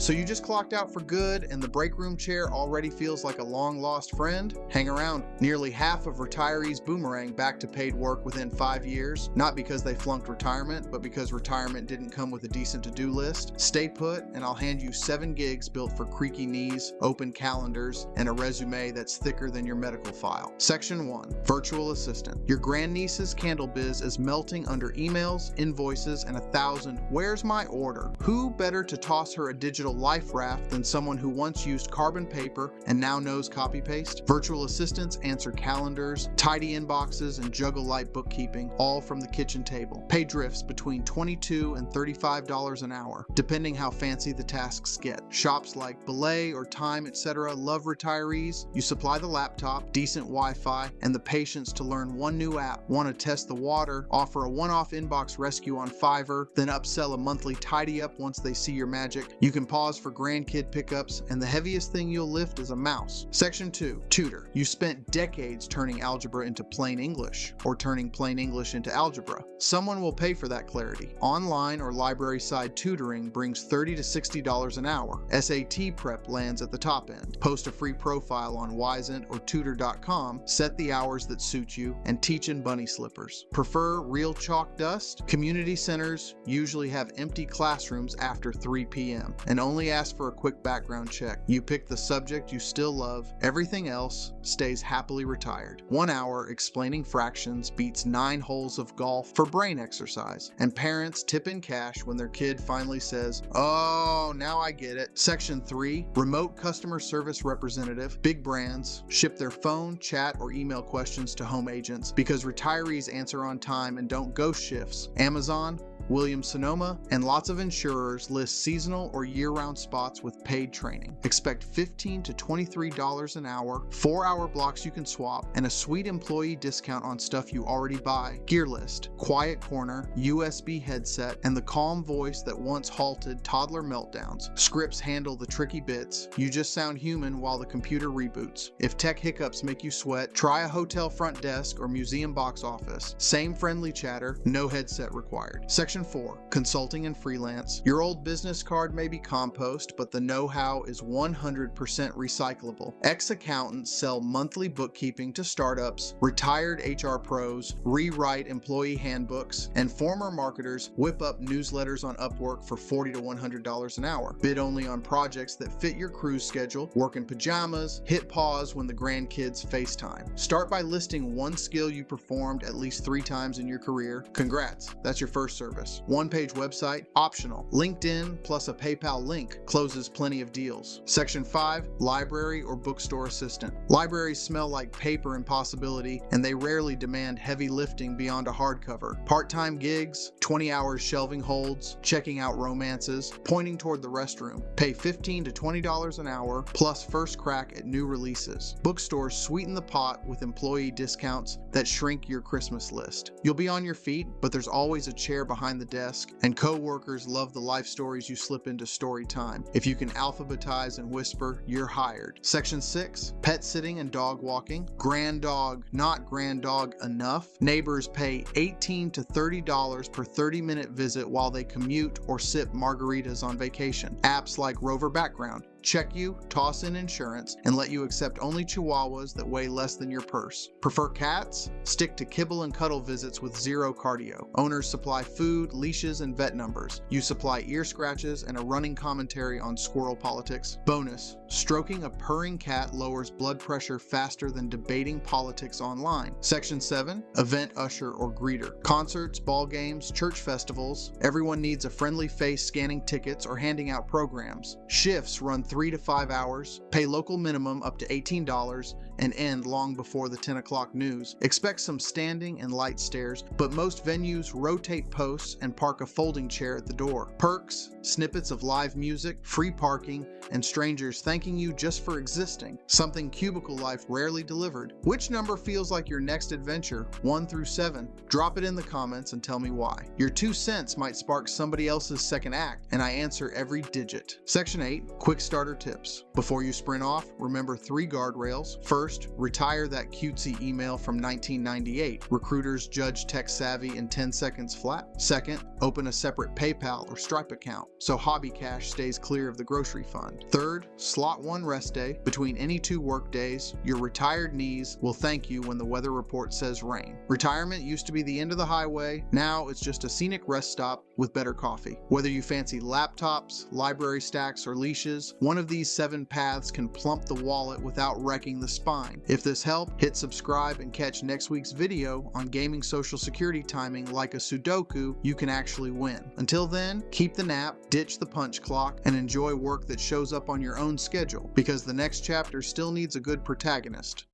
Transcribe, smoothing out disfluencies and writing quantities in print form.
So you just clocked out for good and the break room chair already feels like a long-lost friend? Hang around. Nearly half of retirees boomerang back to paid work within 5 years, not because they flunked retirement, but because retirement didn't come with a decent to-do list. Stay put, and I'll hand you 7 gigs built for creaky knees, open calendars, and a resume that's thicker than your medical file. Section 1. Virtual Assistant. Your grandniece's candle biz is melting under emails, invoices, and 1,000 "where's my order?" Who better to toss her a digital life raft than someone who once used carbon paper and now knows copy-paste? Virtual assistants answer calendars, tidy inboxes, and juggle light bookkeeping, all from the kitchen table. Pay drifts between $22 and $35 an hour, depending how fancy the tasks get. Shops like Belay or Time, etc. love retirees. You supply the laptop, decent Wi-Fi, and the patience to learn one new app. Want to test the water, offer a one-off inbox rescue on Fiverr, then upsell a monthly tidy-up once they see your magic. You can pause for grandkid pickups, and the heaviest thing you'll lift is a mouse. Section 2. Tutor. You spent decades turning algebra into plain English, or turning plain English into algebra. Someone will pay for that clarity. Online or library-side tutoring brings $30 to $60 an hour. SAT prep lands at the top end. Post a free profile on Wisent or tutor.com, set the hours that suit you, and teach in bunny slippers. Prefer real chalk dust? Community centers usually have empty classrooms after 3 p.m. and only ask for a quick background check. You pick the subject you still love. Everything else stays happily retired. 1 hour explaining fractions beats 9 holes of golf for brain exercise. And parents tip in cash when their kid finally says, "Oh, now I get it." Section 3. Remote customer service representative. Big brands ship their phone, chat, or email questions to home agents because retirees answer on time and don't ghost shifts. Amazon, Williams-Sonoma, and lots of insurers list seasonal or year-round spots with paid training. Expect $15 to $23 an hour, 4-hour blocks you can swap, and a sweet employee discount on stuff you already buy. Gear list, quiet corner, USB headset, and the calm voice that once halted toddler meltdowns. Scripts handle the tricky bits. You just sound human while the computer reboots. If tech hiccups make you sweat, try a hotel front desk or museum box office. Same friendly chatter, no headset required. Section 4. Consulting and freelance. Your old business card may be compost, but the know-how is 100% recyclable. Ex-accountants sell monthly bookkeeping to startups, retired HR pros rewrite employee handbooks, and former marketers whip up newsletters on Upwork for $40 to $100 an hour. Bid only on projects that fit your cruise schedule, work in pajamas, hit pause when the grandkids FaceTime. Start by listing one skill you performed at least 3 times in your career. Congrats, that's your first service. One-page website, optional. LinkedIn plus a PayPal link closes plenty of deals. Section 5. Library or bookstore assistant. Libraries smell like paper and possibility, and they rarely demand heavy lifting beyond a hardcover. Part-time gigs, 20 hours shelving holds, checking out romances, pointing toward the restroom. Pay $15 to $20 an hour plus first crack at new releases. Bookstores sweeten the pot with employee discounts that shrink your Christmas list. You'll be on your feet, but there's always a chair behind the desk, and co-workers love the life stories you slip into story time. If you can alphabetize and whisper, you're hired. Section 6. Pet sitting and dog walking. Grand dog, not grand dog enough. Neighbors pay $18 to $30 per 30-minute visit while they commute or sip margaritas on vacation. Apps like Rover Background check you, toss in insurance, and let you accept only chihuahuas that weigh less than your purse. Prefer cats? Stick to kibble and cuddle visits with zero cardio. Owners supply food, leashes, and vet numbers. You supply ear scratches and a running commentary on squirrel politics. Bonus: stroking a purring cat lowers blood pressure faster than debating politics online. Section 7. Event usher or greeter. Concerts, ball games, church festivals. Everyone needs a friendly face scanning tickets or handing out programs. Shifts run 3 to 5 hours, pay local minimum up to $18, and end long before the 10 o'clock news. Expect some standing and light stares, but most venues rotate posts and park a folding chair at the door. Perks: snippets of live music, free parking, and strangers thanking you just for existing. Something cubicle life rarely delivered. Which number feels like your next adventure, 1 through 7? Drop it in the comments and tell me why. Your 2 cents might spark somebody else's second act, and I answer every digit. Section 8. Quick starter tips. Before you sprint off, remember 3 guardrails. First, First, retire that cutesy email from 1998. Recruiters judge tech savvy in 10 seconds flat. Second, open a separate PayPal or Stripe account so hobby cash stays clear of the grocery fund. Third, slot one rest day between any 2 work days. Your retired knees will thank you when the weather report says rain. Retirement used to be the end of the highway. Now it's just a scenic rest stop with better coffee. Whether you fancy laptops, library stacks, or leashes, one of these 7 paths can plump the wallet without wrecking the spine. If this helped, hit subscribe and catch next week's video on gaming Social Security timing like a Sudoku you can actually win. Until then, keep the nap, ditch the punch clock, and enjoy work that shows up on your own schedule, because the next chapter still needs a good protagonist.